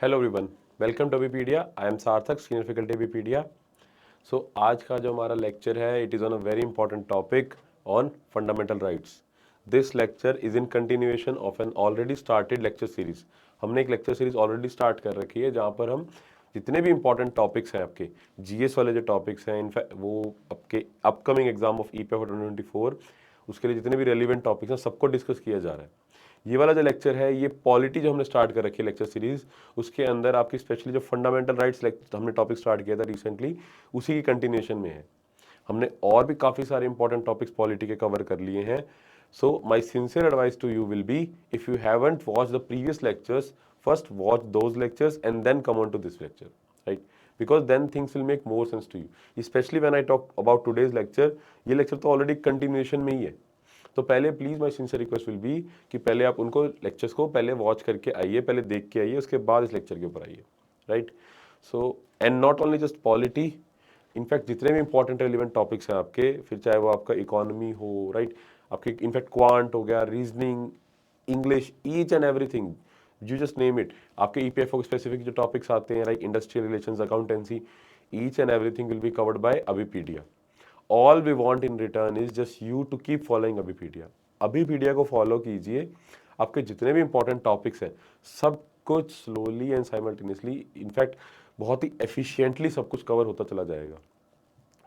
Hello everyone, welcome to Abhipedia. I am Sarthak, senior faculty Abhipedia. So आज का जो हमारा लेक्चर है, it is on a very important topic on fundamental rights. This lecture is in continuation of an already started lecture series. हमने एक lecture series already start कर रखी है जहाँ पर हम जितने भी इंपॉर्टेंट टॉपिक्स हैं आपके जीएस वाले जो टॉपिक्स हैं, इनफैक्ट वो आपके अपकमिंग एग्जाम ऑफ ईपीएफ 2024 उसके लिए जितने भी रेलिवेंट टॉपिक्स हैं सबको डिस्कस किया जा रहा है। ये वाला जो लेक्चर है, ये पॉलिटी जो हमने स्टार्ट कर रखी है लेक्चर सीरीज, उसके अंदर आपकी स्पेशली जो फंडामेंटल राइट्स हमने टॉपिक स्टार्ट किया था रिसेंटली, उसी की कंटिन्यूएशन में है। हमने और भी काफ़ी सारे इंपॉर्टेंट टॉपिक्स पॉलिटी के कवर कर लिए हैं। So my sincere advice to you will be, if you haven't watch the previous lectures, first watch those lectures and then come on to this lecture, right? because then things will make more sense to you, especially when I talk about today's lecture। ये lecture तो already continuation में ही है, तो पहले please my sincere request will be कि पहले आप उनको लेक्चर्स को पहले वॉच करके आइए, पहले देख के आइए, उसके बाद इस लेक्चर के ऊपर आइए, right? So and not only just polity, in fact जितने भी इंपॉर्टेंट रेलिवेंट टॉपिक्स हैं आपके, फिर चाहे वो आपका इकोनॉमी हो, राइट, आपके इनफैक्ट क्वांट हो गया, reasoning, English, each and everything, you just name it. आपके ईपीएफओ के स्पेसिफिक जो टॉपिक्स आते हैं, right, industrial relations, accountancy, each and everything will be covered by Abhipedia. All we want in return is just you to keep following Abhipedia. Abhipedia को follow कीजिए, आपके जितने भी इंपॉर्टेंट टॉपिक्स हैं सब कुछ स्लोली एंड साइमल्टेनियसली, इनफैक्ट बहुत ही एफिशिएंटली सब कुछ कवर होता चला जाएगा,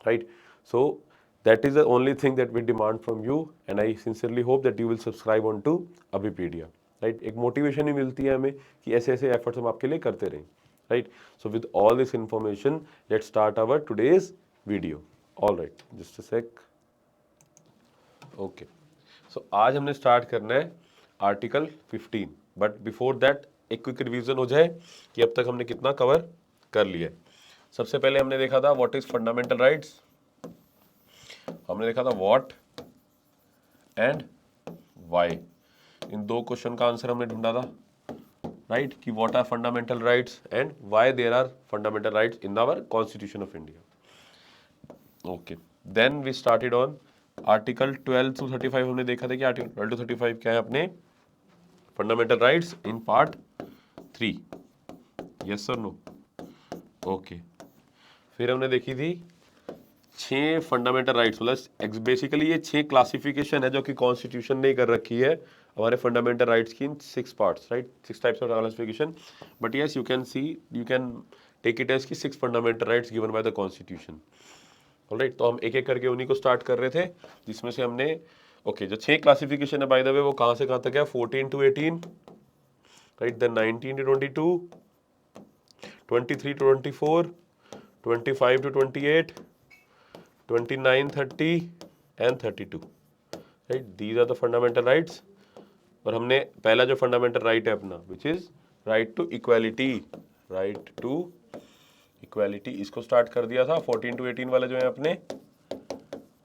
right? So that is the only thing that we demand from you, and I sincerely hope that you will subscribe on to Abhipedia, right? एक मोटिवेशन भी मिलती है हमें कि ऐसे ऐसे एफर्ट्स हम आपके लिए करते रहें, right? So with all this information let's start our today's video. All right, just a sec. Okay, so आज हमने स्टार्ट करना है आर्टिकल 15, बट बिफोर दैट एक क्विक रिवीजन हो जाए कि अब तक हमने कितना कवर कर लिया है। सबसे पहले हमने देखा था व्हाट इज फंडामेंटल राइट्स, हमने देखा था व्हाट एंड व्हाई। इन दो क्वेश्चन का आंसर हमने ढूंढा था, राइट, कि what are fundamental rights and why there are fundamental rights in our constitution of India. Okay, then we started on article 12 to 35। हमने देखा था कि आर्टिकल 12 to 35 क्या है अपने fundamental rights in part 3, yes और नो? ओके, फिर हमने देखी थी 6 फंडामेंटल राइट्स, मतलब बेसिकली ये 6 क्लासिफिकेशन है जो कि कॉन्स्टिट्यूशन ने कर रखी है हमारे फंडामेंटल राइट्स की in 6 parts, right? 6 types of classification, but yes you can see, you can take it as key 6 fundamental rights given by the constitution. Alright, तो हम एक एक करके उन्हीं को स्टार्ट कर रहे थे, जिसमें से हमने जो 6 क्लासिफिकेशन है बाय द वे, वो कहाँ से कहाँ तक है? 14 to 18, right, then 19 to 22, 23 to 24, 25 to 28, 29, 30 and 32, right? These are the fundamental rights. और हमने पहला जो फंडामेंटल राइट है अपना, which is right to equality, right to equality, इसको स्टार्ट कर दिया था। 14 to 18 वाले जो है अपने,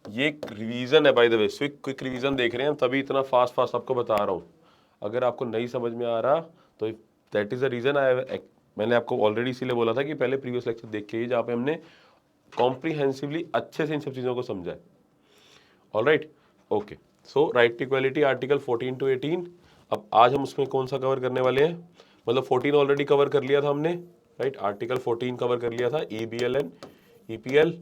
ये एक रिवीजन है by the way, quick revision देख रहे हैं, तभी इतना फास्ट फास्ट आपको बता रहा हूँ। अगर आपको नहीं समझ में आ रहा तो दैट इज द रीजन मैंने आपको ऑलरेडी इसीलिए बोला था कि पहले प्रीवियस लेक्चर देख के ही, जहाँ पे हमने कॉम्प्रीहेंसिवली अच्छे से इन सब चीज़ों को समझा है। Alright, okay, so right to equality article 14 to 18। अब आज हम उसमें कौन सा कवर करने वाले हैं? मतलब 14 ऑलरेडी कवर कर लिया था हमने, राइट? आर्टिकल 14 कवर कर लिया था, EBL एंड EPL,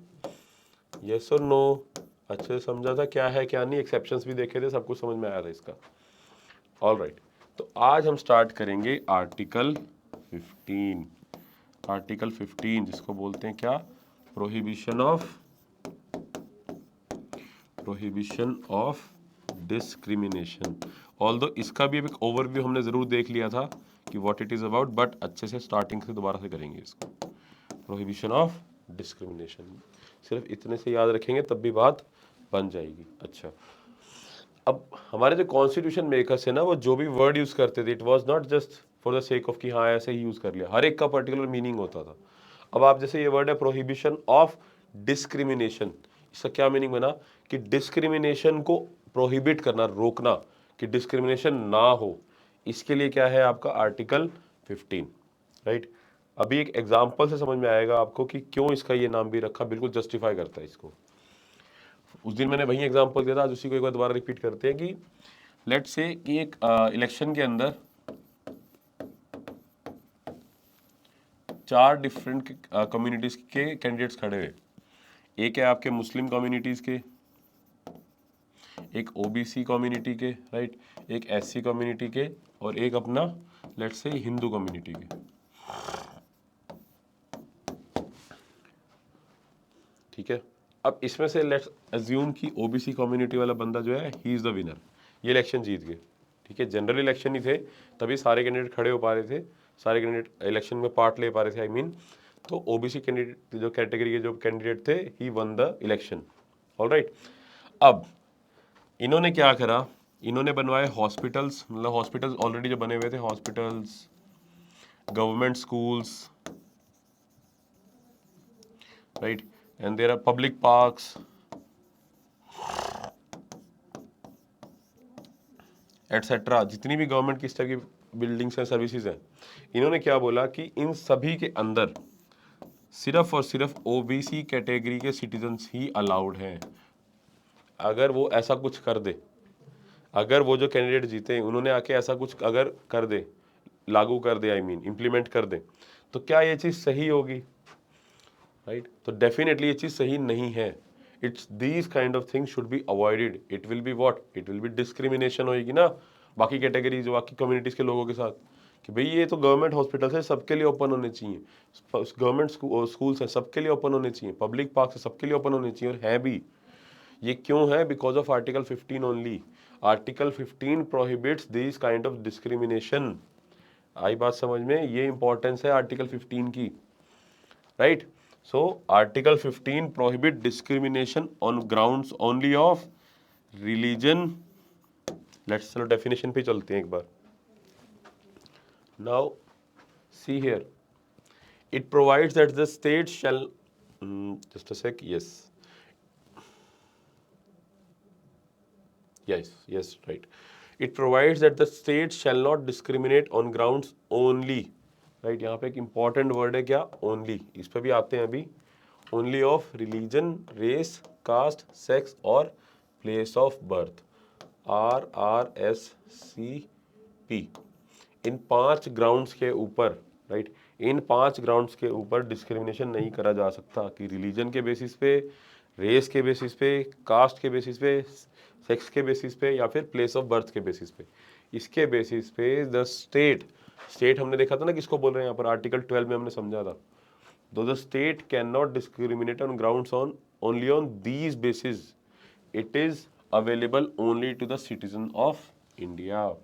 यस और नो? अच्छे से समझा था क्या है क्या नहीं, एक्सेप्शंस भी देखे थे, सब कुछ समझ में आया था इसका। ऑल राइट, तो आज हम स्टार्ट करेंगे आर्टिकल 15। आर्टिकल 15 जिसको बोलते हैं क्या? Prohibition of discrimination. ऑल्दो इसका भी एक ओवरव्यू हमने जरूर देख लिया था कि what it is about, but अच्छे से स्टार्टिंग से दोबारा से करेंगे इसको। प्रोहिबिशन ऑफ डिस्क्रिमिनेशन, सिर्फ इतने से याद रखेंगे तब भी बात बन जाएगी। अच्छा, अब हमारे जो कॉन्स्टिट्यूशन मेकर्स है ना, वो जो भी वर्ड यूज करते थे, it was not just for the sake of कि हाँ ऐसे ही यूज कर लिया, हर एक का पर्टिकुलर मीनिंग होता था। अब आप जैसे ये वर्ड है प्रोहिबिशन ऑफ डिस्क्रिमिनेशन, इसका क्या मीनिंग बना? कि डिस्क्रिमिनेशन को प्रोहिबिट करना, रोकना, कि डिस्क्रिमिनेशन ना हो, इसके लिए क्या है आपका आर्टिकल 15, राइट? अभी एक एग्जाम्पल से समझ में आएगा आपको कि क्यों इसका ये नाम भी रखा, बिल्कुल जस्टिफाई करता है इसको। उस दिन मैंने वही एग्जांपल दिया था, आज उसी को एक बार दोबारा रिपीट करते हैं कि लेट्स से कि एक इलेक्शन के अंदर 4 डिफरेंट कम्युनिटीज़ के कैंडिडेट्स खड़े हुए। एक है आपके मुस्लिम कम्युनिटीज़ के, एक ओबीसी कम्युनिटी के, राइट, एक एससी कम्युनिटी के, और एक अपना लेट्स से हिंदू कम्युनिटी के। ठीक है, अब इसमें से लेट्स अज्यूम कि ओबीसी कम्युनिटी वाला बंदा जो है ही इज़ द विनर, ये इलेक्शन जीत गए। ठीक है, जनरल इलेक्शन ही थे, तभी सारे कैंडिडेट खड़े हो पा रहे थे, सारे कैंडिडेट इलेक्शन में पार्ट ले पा रहे थे, आई मीन। तो ओबीसी कैंडिडेट जो कैटेगरी के जो कैंडिडेट थे ही वन द इलेक्शन। ऑलराइट, अब इन्होंने क्या करा, इन्होंने बनवाए हॉस्पिटल्स, मतलब हॉस्पिटल्स ऑलरेडी जो बने हुए थे, hospitals, government schools, right, and there are public parks etcetera, जितनी भी गवर्नमेंट की इस तरह की बिल्डिंग्स हैं, सर्विसेज हैं। इन्होंने क्या बोला कि इन सभी के अंदर सिर्फ और सिर्फ ओबीसी कैटेगरी के सिटीजन्स ही अलाउड हैं। अगर वो ऐसा कुछ कर दे, अगर वो जो कैंडिडेट जीते उन्होंने आके ऐसा कुछ अगर कर दे, लागू कर दे, आई मीन इम्प्लीमेंट कर दे, तो क्या ये चीज़ सही होगी? राइट, तो डेफिनेटली ये चीज़ सही नहीं है। It's these kind of things should be avoided. It will be what, it will be discrimination होगी ना बाकी कैटेगरीज, बाकी कम्युनिटीज़ के लोगों के साथ, कि भाई ये तो गवर्नमेंट हॉस्पिटल है, सबके लिए ओपन होने चाहिए, गवर्नमेंट स्कूल्स हैं, सबके लिए ओपन होने चाहिए, पब्लिक पार्क है, सबके लिए ओपन होने चाहिए, और हैं भी। ये क्यों है? Because of article 15 only. Article 15 prohibits this kind of discrimination. आई बात समझ में? ये इंपॉर्टेंस है आर्टिकल 15 की, right. So article 15 prohibit discrimination on grounds only of religion. Let's, चलो डेफिनेशन पे चलते हैं एक बार। Now see here, it provides that the state shall, just a sec, yes, right. It provides that the state shall not discriminate on grounds only, right। यहाँ पे एक important word है क्या? only, इस पे भी आते हैं अभी। only of religion, race, caste, sex और place of birth, RRSCP। In 5 grounds के ऊपर, राइट, इन 5 ग्राउंड्स के ऊपर डिस्क्रिमिनेशन नहीं करा जा सकता, कि रिलीजन के बेसिस पे, रेस के बेसिस पे, कास्ट के बेसिस पे, सेक्स के बेसिस पे, या फिर प्लेस ऑफ बर्थ के बेसिस पे। इसके बेसिस पे द स्टेट, स्टेट हमने देखा था ना किसको बोल रहे हैं यहाँ पर, आर्टिकल 12 में हमने समझा था। Though the state can not discriminate on grounds on only on these basis, it is available only to the citizen of India.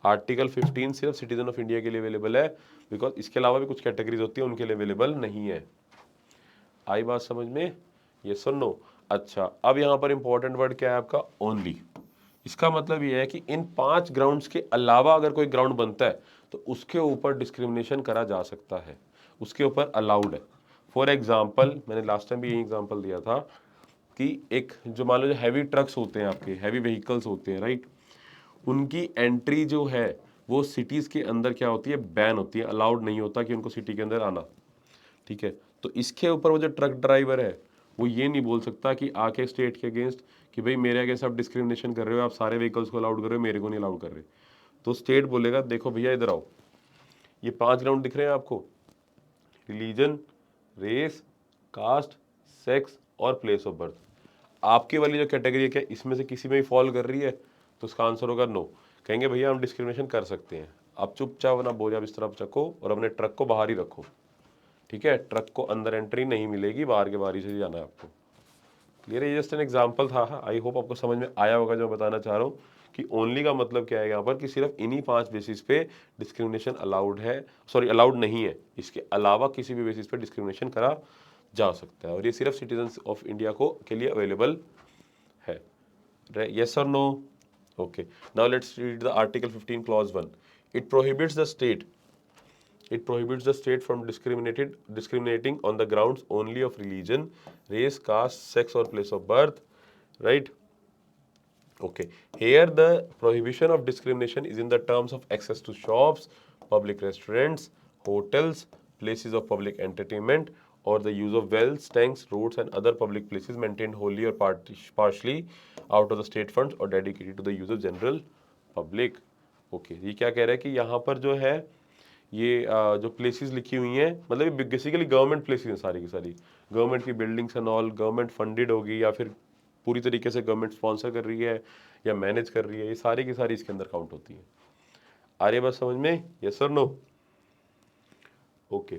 Article 15 सिर्फ सिटीजन ऑफ इंडिया के लिए अवेलेबल है, बिकॉज इसके अलावा भी कुछ कैटेगरीज होती है उनके लिए अवेलेबल नहीं है। आई बात समझ में? ये सुन लो। अच्छा, अब यहाँ पर इंपॉर्टेंट वर्ड क्या है आपका? ओनली। इसका मतलब ये है कि इन 5 ग्राउंड्स के अलावा अगर कोई ग्राउंड बनता है तो उसके ऊपर डिस्क्रिमिनेशन करा जा सकता है, उसके ऊपर अलाउड है। फॉर एग्जाम्पल, मैंने लास्ट टाइम भी यही एग्जाम्पल दिया था कि एक जो मान लो जो हैवी ट्रक्स होते हैं, आपके हैवी व्हीकल्स होते हैं, राइट, उनकी एंट्री जो है वो सिटीज़ के अंदर क्या होती है? बैन होती है, अलाउड नहीं होता कि उनको सिटी के अंदर आना। ठीक है, तो इसके ऊपर वो जो ट्रक ड्राइवर है वो ये नहीं बोल सकता कि आके स्टेट के अगेंस्ट कि भाई मेरे अगेंस्ट आप डिस्क्रिमिनेशन कर रहे हो, आप सारे व्हीकल्स को अलाउड कर रहे हो, मेरे को नहीं अलाउड कर रहे। तो स्टेट बोलेगा देखो भैया इधर आओ, ये 5 ग्राउंड दिख रहे हैं आपको, रिलीजन, रेस, कास्ट, सेक्स और प्लेस ऑफ बर्थ। आपकी वाली जो कैटेगरी है क्या इसमें से किसी में भी फॉल कर रही है? तो उसका आंसर होगा नो। कहेंगे भैया हम डिस्क्रिमिनेशन कर सकते हैं, आप चुपचाप अपना बोझा बिस्तर आप चको और अपने ट्रक को बाहर ही रखो। ठीक है, ट्रक को अंदर एंट्री नहीं मिलेगी, बाहर के बारी से जाना है आपको। क्लियर है? ये जस्ट एन एग्जांपल था। आई होप आपको समझ में आया होगा जो बताना चाह रहा हूँ कि ओनली का मतलब क्या है यहाँ पर, कि सिर्फ इन्हीं 5 बेसिस पे डिस्क्रिमिनेशन अलाउड है, सॉरी अलाउड नहीं है, इसके अलावा किसी भी बेसिस पे डिस्क्रिमिनेशन करा जा सकता है, और ये सिर्फ सिटीजन्स ऑफ इंडिया को के लिए अवेलेबल है। Yes or no? Okay. Now let's read the Article 15 Clause 1. It prohibits the state. It prohibits the state from discriminating on the grounds only of religion, race, caste, sex or place of birth. Right? Okay. Here the prohibition of discrimination is in the terms of access to shops, public restaurants, hotels, places of public entertainment, or the use of wells, tanks, roads and other public places maintained wholly or partially out of the state funds or dedicated to the use of general public. Okay, ये क्या कह रहा है कि यहाँ पर जो है ये जो प्लेसेस लिखी हुई हैं, मतलब ये बेसिकली गवर्नमेंट प्लेसेस हैं सारी की सारी, गवर्नमेंट की buildings and all, government funded होगी या फिर पूरी तरीके से गवर्नमेंट स्पॉन्सर कर रही है या मैनेज कर रही है, ये सारी की सारी इसके अंदर काउंट होती है। आ रही है बात समझ में? यस और नो? ओके।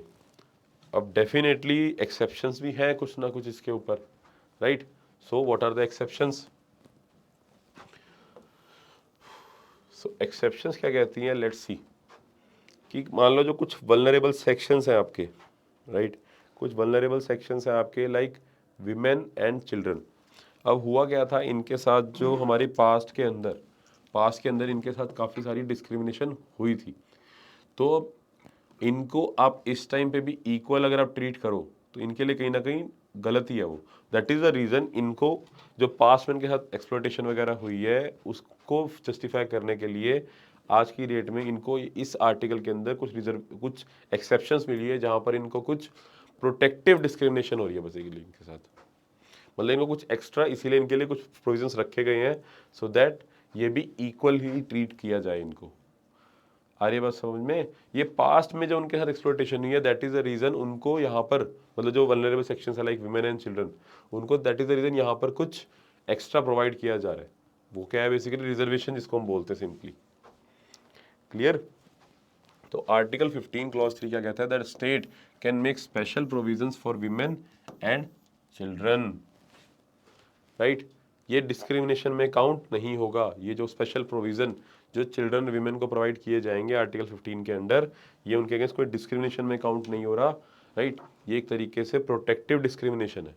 अब डेफिनेटली एक्सेप्शंस भी हैं कुछ ना कुछ इसके ऊपर, right? So what are the exceptions? So exceptions क्या कहती हैं, लेट्स सी। कि मान लो जो कुछ वल्नरेबल सेक्शंस हैं आपके, राइट? कुछ वल्नरेबल सेक्शंस हैं आपके लाइक विमेन एंड चिल्ड्रन। अब हुआ क्या था इनके साथ, जो हमारी पास्ट के अंदर इनके साथ काफ़ी सारी डिस्क्रिमिनेशन हुई थी। तो इनको आप इस टाइम पे भी इक्वल अगर आप ट्रीट करो तो इनके लिए कहीं ना कहीं गलती है वो। दैट इज़ द रीज़न इनको जो पास्ट में इनके साथ एक्सप्लॉयटेशन वगैरह हुई है उसको जस्टिफाई करने के लिए आज की डेट में इनको इस आर्टिकल के अंदर कुछ एक्सेप्शंस मिली है, जहाँ पर इनको कुछ प्रोटेक्टिव डिस्क्रिमिनेशन हो रही है बेसिकली इनके साथ। मतलब इनको कुछ एक्स्ट्रा इसीलिए इनके लिए कुछ प्रोविजंस रखे गए हैं सो दैट ये भी इक्वल ही ट्रीट किया जाए इनको। आ रही है बात समझ में? ये पास्ट में जो उनके साथ एक्सप्लॉयटेशन हुई है दैट इज द रीजन उनको यहाँ पर, मतलब जो वल्नरेबल सेक्शंस है लाइक विमेन एंड चिल्ड्रन, उनको दैट इज द रीजन यहाँ पर कुछ एक्स्ट्रा प्रोवाइड किया जा रहा है। वो क्या है? बेसिकली रिजर्वेशन, जिसको हम बोलते हैं सिंपली। क्लियर? तो आर्टिकल 15 क्लॉज 3 क्या कहता है? That state can make special provisions for women and children, right? ये डिस्क्रिमिनेशन में काउंट नहीं होगा। ये जो स्पेशल प्रोविजन जो चिल्ड्रन विमेन को प्रोवाइड किए जाएंगे आर्टिकल 15 के अंडर, ये उनके अगेंस्ट कोई डिस्क्रिमिनेशन में काउंट नहीं हो रहा, राइट? ये एक तरीके से प्रोटेक्टिव डिस्क्रिमिनेशन है।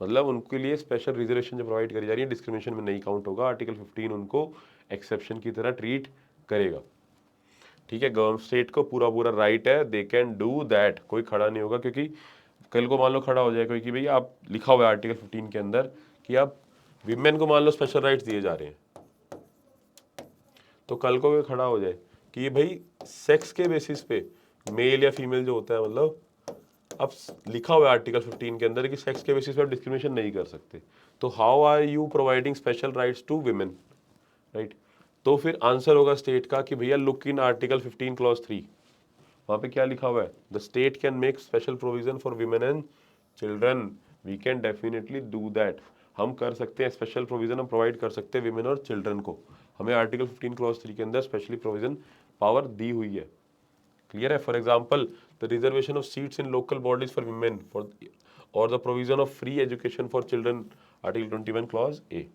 मतलब उनके लिए स्पेशल रिजर्वेशन जो प्रोवाइड करी जा रही है डिस्क्रिमिनेशन में नहीं काउंट होगा। आर्टिकल 15 उनको एक्सेप्शन की तरह ट्रीट करेगा। ठीक है, गवर्नमेंट स्टेट को पूरा पूरा राइट है, दे कैन डू दैट। कोई खड़ा नहीं होगा, क्योंकि कल को मान लो खड़ा हो जाए कोई कि भाई आप लिखा हुआ है आर्टिकल 15 के अंदर कि आप विमेन को मान लो स्पेशल राइट्स दिए जा रहे हैं, तो कल को कोई खड़ा हो जाए कि ये भाई सेक्स के बेसिस पे मेल या फीमेल जो होता है, मतलब अब लिखा हुआ है आर्टिकल 15 के अंदर कि सेक्स के बेसिस पे आप डिस्क्रिमिनेशन नहीं कर सकते, तो how are you providing special rights to women, right? तो फिर आंसर होगा स्टेट का कि भैया लुक इन आर्टिकल 15 क्लॉज 3, वहां पे क्या लिखा हुआ है? The state can make special provision for women and children. We can definitely do that. हम कर सकते हैं, स्पेशल प्रोविजन हम प्रोवाइड कर सकते हैं विमेन और चिल्ड्रन को। हमें आर्टिकल 15 क्लॉज 3 के अंदर स्पेशली प्रोविजन पावर दी हुई है। क्लियर है? For example the reservation of seats in local bodies for women for और the provision of free education for children, article 21 clause A.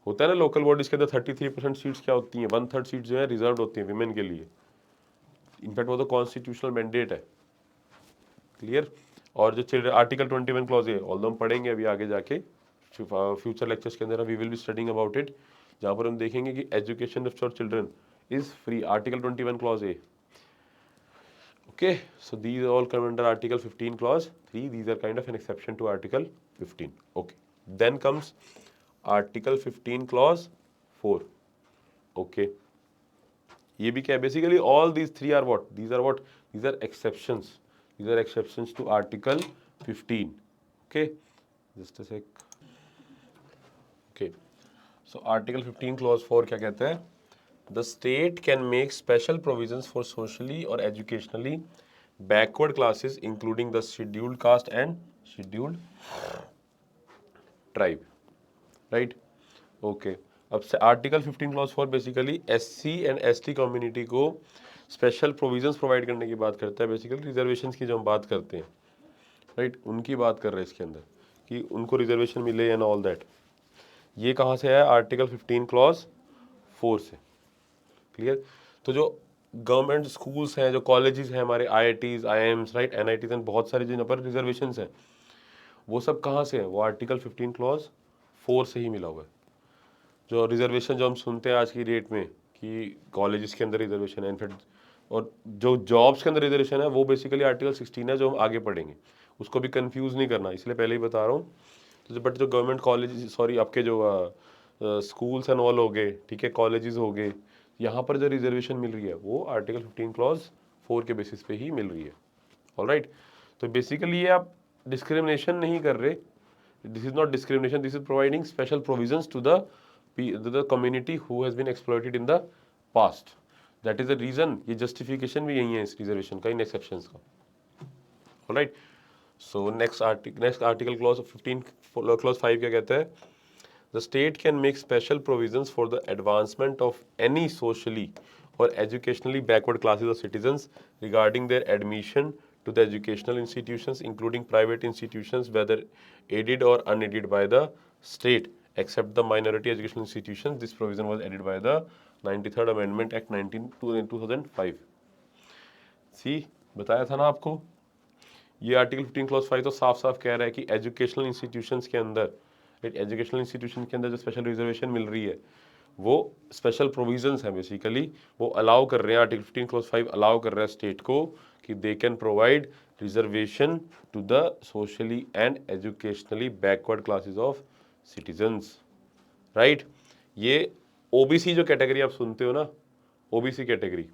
होता है ना लोकल बॉडीज के अंदर 33% सीट्स क्या होती हैं, 1/3 सीट जो है रिजर्व होती हैं विमेन के लिए। इनफैक्ट वो तो कॉन्स्टिट्यूशनल मैंडेट है। क्लियर? और जो चिल्ड्रन आर्टिकल 21 क्लॉज है, ऑल्दो हम पढ़ेंगे अभी आगे जाके फ्यूचर लेक्चर्स के अंदर, we will be studying about it, जहाँ पर हम देखेंगे कि education for children is free, article 21 clause A. Okay, so these all come under article 15 clause 3. These are kind of an exception to article 15. Okay, then comes article 15 clause 4. Okay, ये भी क्या है? Basically all these three are what? These are exceptions. These are exceptions to article 15. Okay, just a sec. Okay, so article 15 clause 4 क्या कहता है? The state can make special provisions for socially or educationally backward classes, including the scheduled caste and scheduled tribe, right? Okay. अब से article 15 clause 4 basically SC and ST community को special provisions provide करने की बात करता है। Basically reservations की जो हम बात करते हैं, राइट, उनकी बात कर रहे हैं इसके अंदर कि उनको रिजर्वेशन मिले एंड ऑल दैट। ये कहाँ से है? आर्टिकल 15 क्लॉज 4 से। क्लियर? तो जो गवर्नमेंट स्कूल्स हैं, जो कॉलेजेस हैं हमारे, IITs, IIMs, right, NITs and बहुत सारे जिन पर रिजर्वेशंस हैं, वो सब कहाँ से है? वो आर्टिकल 15 क्लॉज 4 से ही मिला हुआ है। जो रिजर्वेशन जो हम सुनते हैं आज की डेट में कि कॉलेजेस के अंदर रिजर्वेशन है, इनफैक्ट और जो जॉब्स के अंदर रिजर्वेशन है वो बेसिकली आर्टिकल 16 है, जो हम आगे पढ़ेंगे। उसको भी कंफ्यूज नहीं करना, इसलिए पहले ही बता रहा हूँ। तो बट जो गवर्नमेंट कॉलेज, सॉरी आपके जो स्कूल्स एंड ऑल हो गए, ठीक है, कॉलेजेस हो गए, यहाँ पर जो रिजर्वेशन मिल रही है वो आर्टिकल 15 क्लॉज 4 के बेसिस पे ही मिल रही है। ऑलराइट, तो बेसिकली ये आप डिस्क्रिमिनेशन नहीं कर रहे, this is not discrimination, this is providing special provisions to the community who has been exploited in the past. That is the reason, ये जस्टिफिकेशन भी यही है इस रिजर्वेशन का, इन एक्सेप्शंस का। Alright, so next article clause 15 clause 5 क्या कहता है? The state can make special provisions for the advancement of any socially or educationally backward classes of citizens regarding their admission to the educational institutions, including private institutions, whether aided or unaided by the state, except the minority educational institutions. This provision was added by the 93rd Amendment Act 2005. सी बताया था ना आपको, ये article 15 clause 5 तो साफ साफ कह रहा है कि एजुकेशनल इंस्टीट्यूशंस के अंदर, एजुकेशनल इंस्टीट्यूशन के अंदर जो स्पेशल रिजर्वेशन मिल रही है वो स्पेशल प्रोविजंस हैं बेसिकली, वो अलाउ कर रहे हैं, आर्टिकल 15 क्लॉज 5 अलाउ कर रहा है स्टेट को कि they can provide reservation to the socially and educationally backward classes of citizens, right. ये ओबीसी जो कैटेगरी आप सुनते हो ना, ओबीसी कैटेगरी,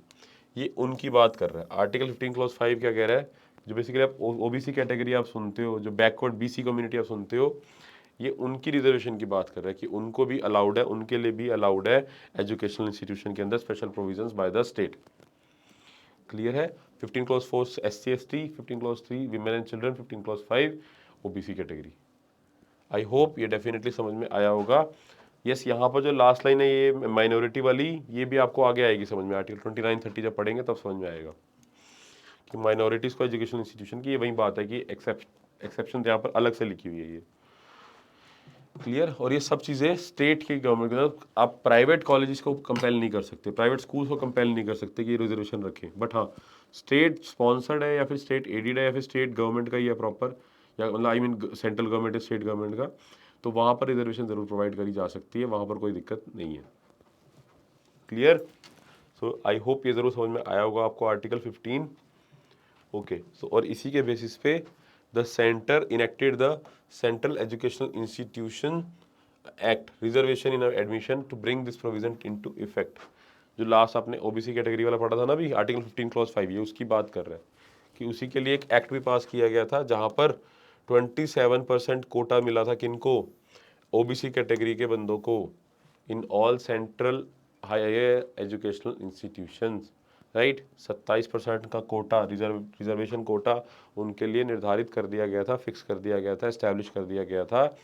ये उनकी बात कर रहा है। आर्टिकल 15 क्लॉज 5 क्या कह रहा है? जो बेसिकली आप ओबीसी कैटेगरी आप सुनते हो, जो बैकवर्ड बीसी कम्युनिटी आप सुनते हो, ये उनकी रिजर्वेशन की बात कर रहा है कि उनको भी अलाउड है, उनके लिए भी अलाउड है एजुकेशनल इंस्टीट्यूशन के अंदर special provisions by the state. Clear है? 15 clause 4 SC ST, 15 clause 3 women and children, 15 clause 5 OBC category. I hope ये डेफिनेटली समझ में आया होगा। यस, यहाँ पर जो लास्ट लाइन है ये माइनॉरिटी वाली, ये भी आपको आगे आएगी समझ में, आर्टिकल 29-30 जब पढ़ेंगे तब समझ में आएगा कि माइनॉरिटीज़ को एजुकेशन इंस्टीट्यूशन की, ये वही बात है कि एक्सेप्शन यहाँ पर अलग से लिखी हुई है ये। क्लियर? और ये सब चीज़ें स्टेट की गवर्नमेंट के अंदर, आप प्राइवेट कॉलेजेस को कंपेल नहीं कर सकते, प्राइवेट स्कूल्स को कंपेल नहीं कर सकते कि ये रिजर्वेशन रखें, बट हाँ स्टेट स्पॉन्सर्ड है या फिर स्टेट एडिड है या फिर स्टेट गवर्नमेंट का ही है प्रॉपर, या मतलब आई मीन सेंट्रल गवर्नमेंट है स्टेट गवर्नमेंट का, तो वहाँ पर रिजर्वेशन ज़रूर प्रोवाइड करी जा सकती है, वहाँ पर कोई दिक्कत नहीं है। क्लियर? सो आई होप ये ज़रूर समझ में आया होगा आपको आर्टिकल 15। ओके, सो और इसी के बेसिस पे the centre enacted the central educational institution act reservation in admission to bring this provision into effect. जो लास्ट आपने ओबीसी कैटेगरी वाला पढ़ा था ना भी, आर्टिकल 15 क्लॉज 5, ये उसकी बात कर रहा है कि उसी के लिए एक एक्ट भी पास किया गया था जहाँ पर 27% कोटा मिला था किनको? ओबीसी कैटेगरी के बंदों को, in all central higher educational institutions, right. 27% का कोटा, रिजर्वेशन कोटा उनके लिए निर्धारित कर दिया गया था, फिक्स कर दिया गया था, एस्टैब्लिश कर दिया गया था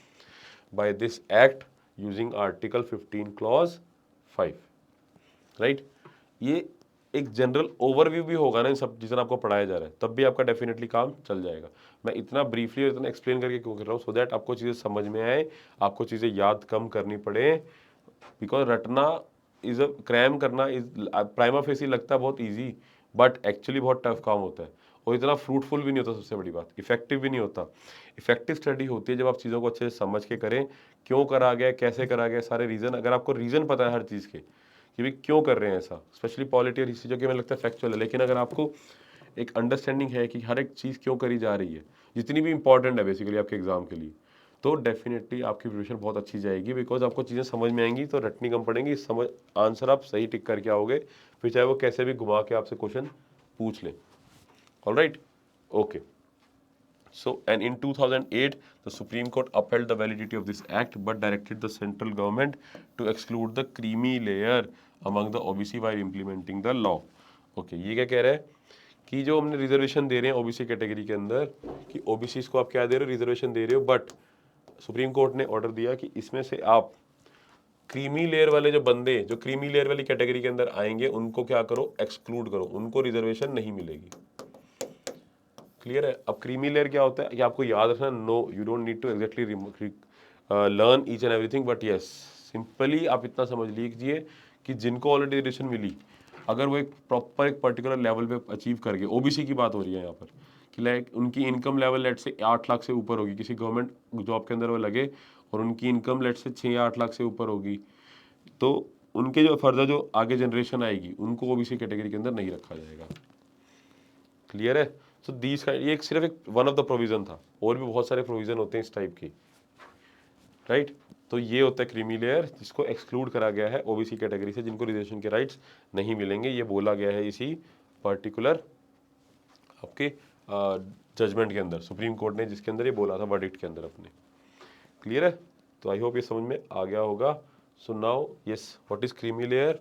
by this act using article 15 clause 5, right. ये एक जनरल ओवरव्यू भी होगा ना इन सब जितना आपको पढ़ाया जा रहा है, तब भी आपका डेफिनेटली काम चल जाएगा। मैं इतना ब्रीफली और इतना एक्सप्लेन करके क्यों कर रहा हूँ? सो दैट आपको चीज़ें समझ में आए, आपको चीज़ें याद कम करनी पड़े, बिकॉज रटना इज अ क्रैम करना इज प्राइमा फेसी लगता है बहुत इजी, बट एक्चुअली बहुत टफ काम होता है और इतना फ्रूटफुल भी नहीं होता। सबसे बड़ी बात, इफेक्टिव भी नहीं होता। इफेक्टिव स्टडी होती है जब आप चीज़ों को अच्छे से समझ के करें, क्यों करा गया, कैसे करा गया, सारे रीज़न, अगर आपको रीज़न पता है हर चीज़ के कि भाई क्यों कर रहे हैं ऐसा, स्पेशली पॉलिटी और हिस्ट्री जो कि मुझे लगता है फैक्चुअल है, लेकिन अगर आपको एक अंडरस्टैंडिंग है कि हर एक चीज़ क्यों करी जा रही है, जितनी भी इंपॉर्टेंट है बेसिकली आपके एग्जाम के लिए, तो डेफिनेटली आपकी प्रिपरेशन बहुत अच्छी जाएगी, बिकॉज आपको चीज़ें समझ में आएंगी तो रटनी कम पड़ेंगी, समझ आंसर आप सही टिक करके आओगे, फिर चाहे वो कैसे भी घुमा के आपसे क्वेश्चन पूछ लें। Alright, okay. So, and in 2008, the Supreme Court upheld the validity of this act, but directed the central government to exclude the creamy layer among the OBC while implementing the law. Okay, ये क्या कह रहा है कि जो हमने reservation दे रहे हैं ओबीसी कैटेगरी के अंदर, कि ओबीसी को आप क्या दे रहे हो, रिजर्वेशन दे रहे हो, बट सुप्रीम कोर्ट ने ऑर्डर दिया कि इसमें से आप क्रीमी लेयर वाले जो बंदे, जो क्रीमी लेयर वाली कैटेगरी के अंदर आएंगे, उनको क्या करो, एक्सक्लूड करो, उनको रिजर्वेशन नहीं मिलेगी। क्लियर है? अब क्रीमी लेयर क्या होता है कि आपको याद रखना, no you don't need to exactly learn each and everything, but yes simply आप इतना समझ लीजिए कि जिनको ऑलरेडी रिजर्वेशन मिली, अगर वो एक प्रॉपर एक पर्टिकुलर लेवल पे अचीव कर गए, ओबीसी की बात हो रही है यहाँ पर, कि लाइक उनकी इनकम लेवल लेट से 8 लाख से ऊपर होगी, किसी गवर्नमेंट जॉब के अंदर वो लगे और उनकी इनकम लेट से 6 या 8 लाख से ऊपर होगी, तो उनके जो फर्दर जो आगे जनरेशन आएगी उनको ओबीसी कैटेगरी के अंदर नहीं रखा जाएगा। क्लियर है? सो दीज का ये सिर्फ एक वन ऑफ द प्रोविजन था, और भी बहुत सारे प्रोविजन होते हैं इस टाइप के, राइट। तो ये होता है क्रीमी लेयर, जिसको एक्सक्लूड करा गया है ओबीसी कैटेगरी से, जिनको रिजर्वेशन के राइट्स नहीं मिलेंगे, ये बोला गया है इसी पर्टिकुलर आपके जजमेंट के अंदर, सुप्रीम कोर्ट ने जिसके अंदर ये बोला था वर्डिक्ट के अंदर अपने। क्लियर है? तो आई होप ये समझ में आ गया होगा। So now yes, what is creamy layer?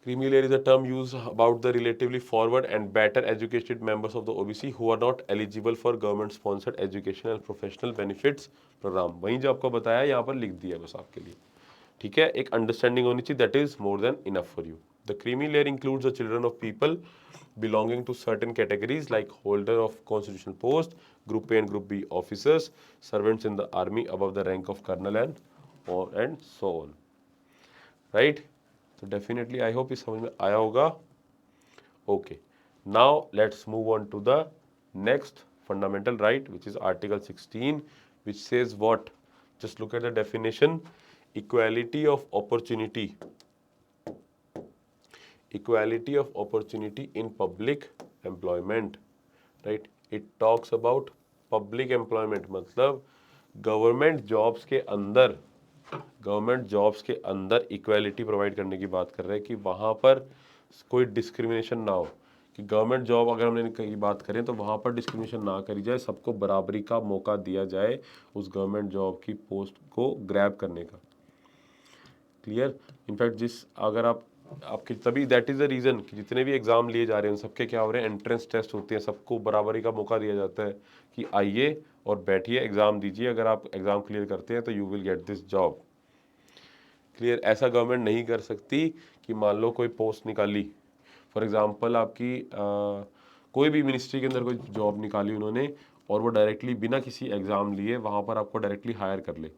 Creamy layer is a term used about the relatively forward and better educated members of the OBC who are not eligible for government sponsored education and professional benefits program। वहीं जो आपको बताया यहाँ पर लिख दिया बस आपके लिए, ठीक है। एक अंडरस्टैंडिंग होनी चाहिए, that is more than enough for you. The creamy layer includes the children of people belonging to certain categories like holder of constitutional post, group A and group B officers, servants in the army above the rank of colonel and so on, right? So definitely I hope इस समझ में आया होगा। Okay, now let's move on to the next fundamental right, which is Article 16, which says what? Just look at the definition: equality of opportunity. Equality of opportunity in public employment, right? It talks about public employment, मतलब government jobs के अंदर equality provide करने की बात कर रहे हैं कि वहाँ पर कोई डिस्क्रिमिनेशन ना हो, कि गवर्नमेंट जॉब अगर हमने की बात करें तो वहाँ पर डिस्क्रिमिनेशन ना करी जाए, सबको बराबरी का मौका दिया जाए उस गवर्नमेंट जॉब की पोस्ट को ग्रैब करने का। क्लियर? इनफैक्ट अगर आपके तभी दैट इज़ द रीज़न कि जितने भी एग्ज़ाम लिए जा रहे हैं सबके क्या हो रहे हैं, एंट्रेंस टेस्ट होते हैं, सबको बराबरी का मौका दिया जाता है कि आइए और बैठिए एग्ज़ाम दीजिए, अगर आप एग्ज़ाम क्लियर करते हैं तो you will get this job. Clear? ऐसा गवर्नमेंट नहीं कर सकती कि मान लो कोई पोस्ट निकाली, फॉर एग्ज़ाम्पल आपकी कोई भी मिनिस्ट्री के अंदर कोई जॉब निकाली उन्होंने और वो डायरेक्टली बिना किसी एग्ज़ाम लिए वहाँ पर आपको डायरेक्टली हायर कर ले,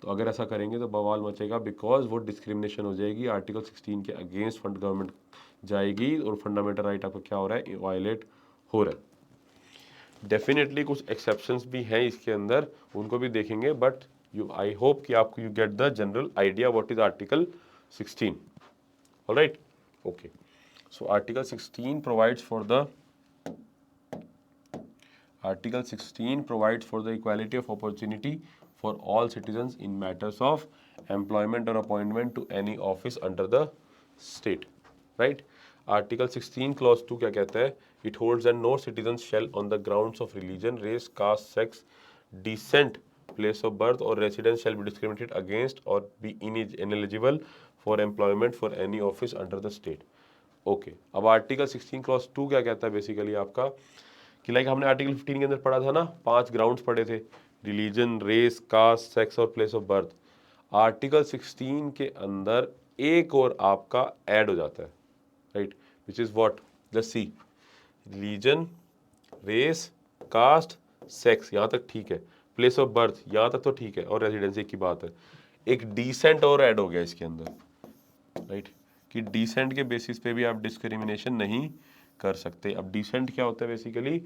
तो अगर ऐसा करेंगे तो बवाल मचेगा, बिकॉज वो डिस्क्रिमिनेशन हो जाएगी, आर्टिकल 16 के अगेंस्ट फंड गवर्नमेंट जाएगी और फंडामेंटल राइट आपका क्या हो रहा है, वायलेट हो रहा है। डेफिनेटली कुछ एक्सेप्शंस भी हैं इसके अंदर, उनको भी देखेंगे, बट आई होप कि आपको you get the general idea what is article 16। Alright, okay. So article 16 provides for the equality of opportunity for all citizens in matters of employment or appointment to any office under the state, right? Article 16 clause 2 क्या कहता है? It holds that no citizen shall on the grounds of religion, race, caste, sex, descent, place of birth or residence shall be discriminated against or be ineligible for employment for any office under the state. Okay, अब article 16 clause 2 क्या कहता है basically आपका, कि like हमने article 15 के अंदर पढ़ा था ना, 5 ग्राउंड्स पढ़े थे, रिलीजन, रेस, कास्ट, सेक्स और प्लेस ऑफ बर्थ। आर्टिकल 16 के अंदर एक और आपका ऐड हो जाता है, right, which is what? Let's see, religion, race, caste, sex, यहाँ तक ठीक है, प्लेस ऑफ बर्थ यहाँ तक तो ठीक है, और रेजिडेंसी की बात है। एक डिसेंट और ऐड हो गया इसके अंदर, राइट, कि डिसेंट के बेसिस पे भी आप डिस्क्रिमिनेशन नहीं कर सकते। अब डिसेंट क्या होता है बेसिकली,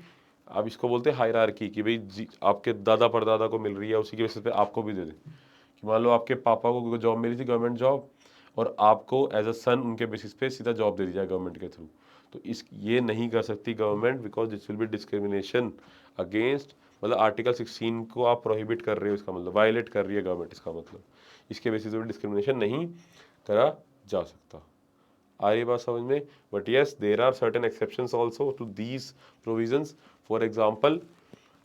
आप इसको बोलते हैं हायरार्की, कि भाई आपके दादा परदादा को मिल रही है उसी के बेसिस पे आपको भी दे दे, कि मान लो आपके पापा को जॉब मिली थी गवर्नमेंट जॉब और आपको एज अ सन उनके बेसिस पे सीधा जॉब दे दी जाए गवर्नमेंट के थ्रू, तो ये नहीं कर सकती government, because this will be discrimination against, मतलब आर्टिकल 16 को आप प्रोहिबिट कर रहे हो, इसका मतलब वायलेट कर रही है गवर्नमेंट, इसका मतलब इसके बेसिस पे डिस्क्रिमिनेशन नहीं करा जा सकता। आ रही बात समझ में? But yes, there are certain exceptions also to these provisions. For example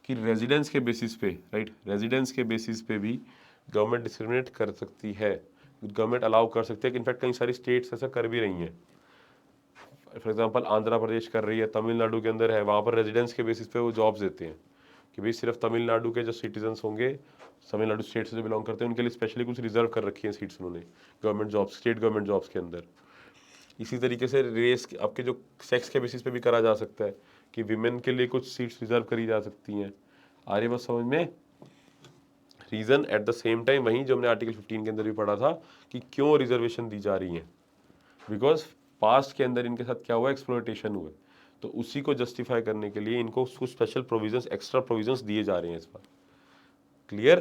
कि रेजिडेंस के बेसिस पे, राइट, रेजिडेंस के बेसिस पे भी गवर्नमेंट डिस्क्रिमिनेट कर सकती है, गवर्नमेंट अलाउ कर सकती है, कि इनफैक्ट कई सारी स्टेट्स ऐसा कर भी रही हैं। फॉर एग्जाम्पल आंध्र प्रदेश कर रही है, तमिलनाडु के अंदर है, वहाँ पर रेजिडेंस के बेसिस पे वो जॉब्स देते हैं, कि भाई सिर्फ तमिलनाडु के जो सिटीजन्स होंगे, तमिलनाडु स्टेट से जो बिलोंग करते हैं, उनके लिए स्पेशली कुछ रिजर्व कर रखी है सीट्स उन्होंने government jobs, state government jobs के अंदर। इसी तरीके से रेस आपके जो सेक्स के बेसिस पे भी करा जा सकता है, कि विमेन के लिए कुछ सीट्स रिजर्व करी जा सकती हैं। आ रही बात समझ में? Reason at the same time वहीं जो हमने आर्टिकल 15 के अंदर भी पढ़ा था कि क्यों रिजर्वेशन दी जा रही है, बिकॉज पास्ट के अंदर इनके साथ क्या हुआ, एक्सप्लॉयटेशन हुए, तो उसी को जस्टिफाई करने के लिए इनको कुछ स्पेशल प्रोविजंस, एक्स्ट्रा प्रोविजंस दिए जा रहे हैं इस बार। क्लियर?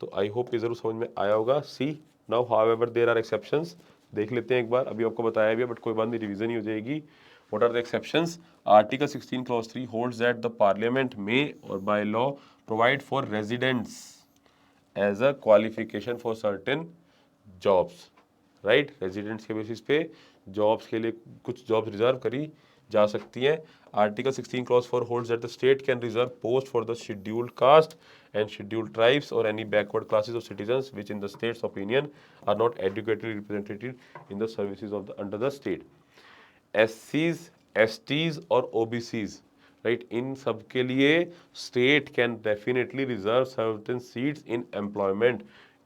तो आई होप ये जरूर समझ में आया होगा। See now however there are exceptions, देख लेते हैं एक बार, अभी आपको बताया भी है बट कोई बात नहीं, रिवीजन ही हो जाएगी। What are the exceptions? Article 16 clause 3 holds that the parliament may or by law provide for residence as a qualification for certain jobs, right? Residents के बेसिस पे जॉब्स के लिए कुछ जॉब्स रिजर्व करी जा सकती हैं। Article 16 clause 4 holds that the state can reserve post for the scheduled caste and scheduled tribes or any backward classes of citizens which in the state's opinion are not adequately represented in the services of the under the state. SCs, STs और OBCs, right, इन सब के लिए state can definitely reserve certain seats in employment,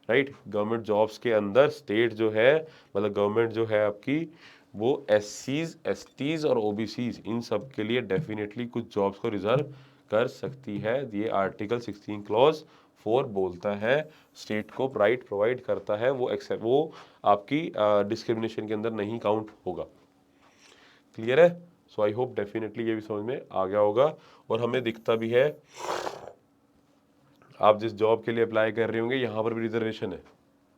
right. Government jobs के अंदर state जो है, मतलब government जो है आपकी, वो SCs, STs और OBCs इन सब के लिए डेफिनेटली कुछ जॉब्स को रिजर्व कर सकती है। ये आर्टिकल 16 क्लॉज 4 बोलता है, स्टेट को राइट प्रोवाइड करता है, वो आपकी डिस्क्रिमिनेशन के अंदर नहीं काउंट होगा। क्लियर है? सो आई होप डेफिनेटली ये भी समझ में आ गया होगा। और हमें दिखता भी है, आप जिस जॉब के लिए अप्लाई कर रहे होंगे यहाँ पर भी रिजर्वेशन है,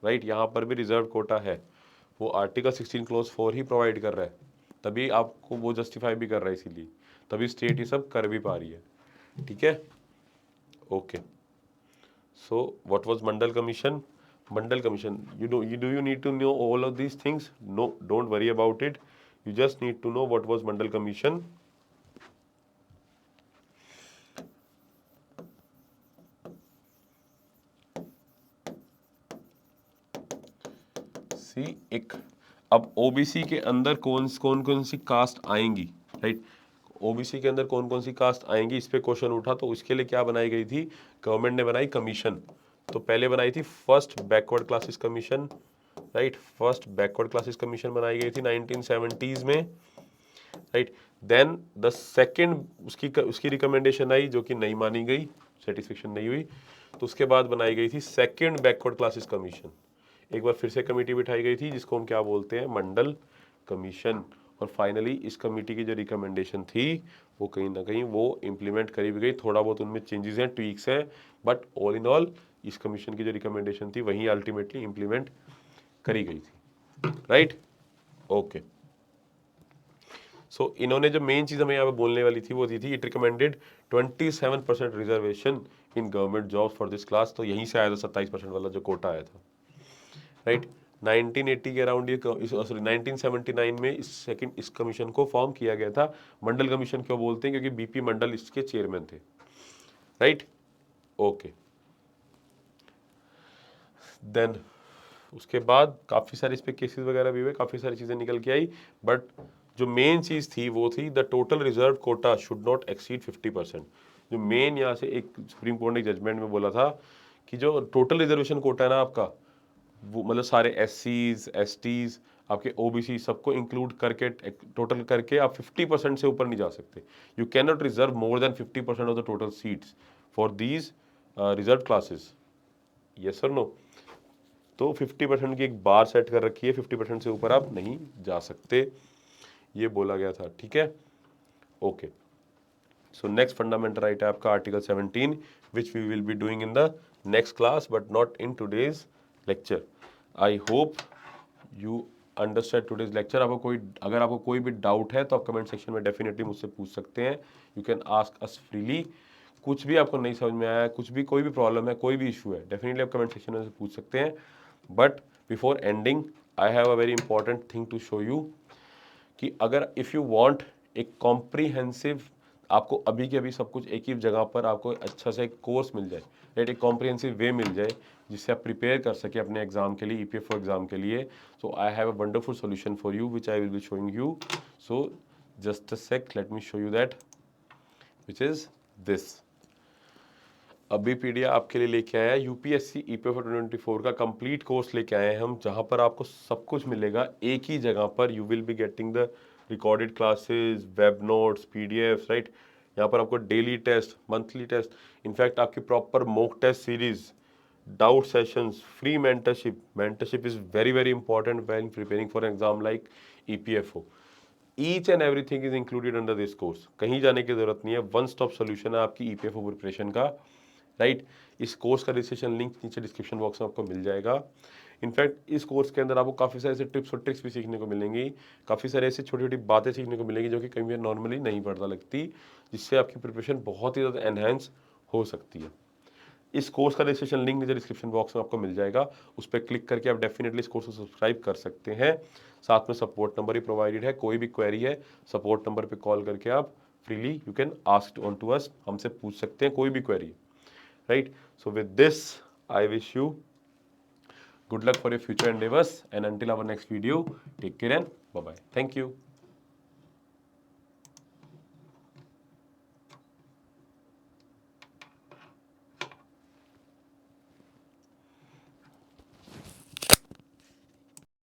राइट, यहाँ पर भी रिजर्व कोटा है, वो आर्टिकल 16 क्लॉज 4 ही प्रोवाइड कर रहा है, तभी आपको वो जस्टिफाई भी कर रहा है, इसीलिए तभी स्टेट ये सब कर भी पा रही है। ठीक है, okay. So what was Mandal commission? Mandal commission, you need to know all of these things? No, don't worry about it. You just need to know what was Mandal Commission. See, एक अब OBC के अंदर कौन कौन सी cast आएंगी, right, OBC के अंदर कौन कौन सी कास्ट आएंगी, इस पे क्वेश्चन उठा, तो उसके लिए क्या बनाई गई थी, गवर्नमेंट ने बनाई कमीशन। तो पहले बनाई थी first backward classes commission, right, first backward classes commission बनाई गई थी 1970s में, राइट। देन द सेकंड उसकी रिकमेंडेशन आई जो कि नहीं मानी गई, सेटिस्फेक्शन नहीं हुई, तो उसके बाद बनाई गई थी सेकंड बैकवर्ड क्लासेस कमीशन। एक बार फिर से कमेटी बिठाई गई थी जिसको हम क्या बोलते हैं, मंडल कमीशन। और फाइनली इस कमेटी की जो रिकमेंडेशन थी वो कहीं ना कहीं वो इम्प्लीमेंट करी भी गई, थोड़ा बहुत उनमें चेंजेस हैं, ट्वीक्स हैं, बट ऑल इन ऑल इस कमीशन की जो रिकमेंडेशन थी वही अल्टीमेटली इम्प्लीमेंट करी गई थी, राइट, ओके। सो इन्होंने जो मेन चीज़ हमें यहाँ पे बोलने वाली थी वो दी थी, it recommended 27% reservation in government job for this class. तो यहीं से आया था 27% वाला जो कोटा आया था, राइट। 1980 के अराउंड ये सॉरी 1979 में इस कमीशन को फॉर्म किया गया था। मंडल कमीशन क्यों बोलते हैं, क्योंकि बीपी मंडल इसके चेयरमैन थे, राइट, ओके। देन उसके बाद काफ़ी सारे इस पे केसेस वगैरह भी हुए, काफ़ी सारी चीज़ें निकल के आई, बट जो मेन चीज़ थी वो थी the total reserve quota should not exceed 50%। जो मेन यहाँ से एक सुप्रीम कोर्ट ने जजमेंट में बोला था कि जो टोटल रिजर्वेशन कोटा है ना आपका, वो मतलब सारे SCs, STs, आपके OBC सबको इंक्लूड करके टोटल करके आप 50% से ऊपर नहीं जा सकते। You can not reserve more than 50% of the total seats for these reserve classes, yes और नो। तो 50% की एक बार सेट कर रखी है, 50% से ऊपर आप नहीं जा सकते, ये बोला गया था, ठीक है, okay. So next fundamental right है आपका article 17 which we will be doing in the next class but not in today's lecture. I hope you understand today's lecture. अगर आपको कोई भी डाउट है तो आप कमेंट सेक्शन में डेफिनेटली मुझसे पूछ सकते हैं, you can ask us freely. कुछ भी आपको नहीं समझ में आया है, कुछ भी कोई भी प्रॉब्लम है, कोई भी इशू है, डेफिनेटली आप कमेंट सेक्शन में पूछ सकते हैं। But before ending I have a very important thing to show you कि अगर इफ़ यू वांट एक कॉम्प्रीहेंसिव, आपको अभी के अभी सब कुछ एक ही जगह पर आपको अच्छा से एक कोर्स मिल जाए, राइट, एक कॉम्प्रीहेंसिव वे मिल जाए जिससे आप प्रिपेयर कर सके अपने एग्जाम के लिए, EPFO एग्जाम के लिए। So I have a wonderful solution for you which I will be showing you. So just a sec, let me show you that, which is this. Abhipedia आपके लिए लेके आया है UPSC EPFO 2024 का complete course लेके आए हैं हम, जहाँ पर आपको सब कुछ मिलेगा एक ही जगह पर। You will be getting the recorded classes, web notes, PDFs, right. यहाँ पर आपको daily test, monthly test, in fact आपकी proper mock test series, doubt sessions, free mentorship. Mentorship is very very important when preparing for exam like EPFO। Each and everything is included under this course. कहीं जाने की जरूरत नहीं है, one stop solution है आपकी EPFO preparation का, right. इस कोर्स का रजिस्ट्रेशन लिंक नीचे डिस्क्रिप्शन बॉक्स में आपको मिल जाएगा। इनफैक्ट इस कोर्स के अंदर आपको काफ़ी सारे ऐसे टिप्स और ट्रिक्स भी सीखने को मिलेंगी, काफ़ी सारे ऐसी छोटी छोटी बातें सीखने को मिलेंगी जो कि कहीं भी नॉर्मली नहीं पता लगती, जिससे आपकी प्रिपरेशन बहुत ही ज़्यादा एनहेंस हो सकती है, इस कोर्स का रजिस्ट्रेशन लिंक नीचे डिस्क्रिप्शन बॉक्स में आपको मिल जाएगा, उस पर क्लिक करके आप डेफिनेटली इस कोर्स को सब्सक्राइब कर सकते हैं। साथ में सपोर्ट नंबर ही प्रोवाइडेड है, कोई भी क्वेरी है सपोर्ट नंबर पे कॉल करके आप freely you can ask on to us, हमसे पूछ सकते हैं कोई भी query, right. So with this I wish you good luck for your future endeavors, and until our next video, take care and bye bye. Thank you.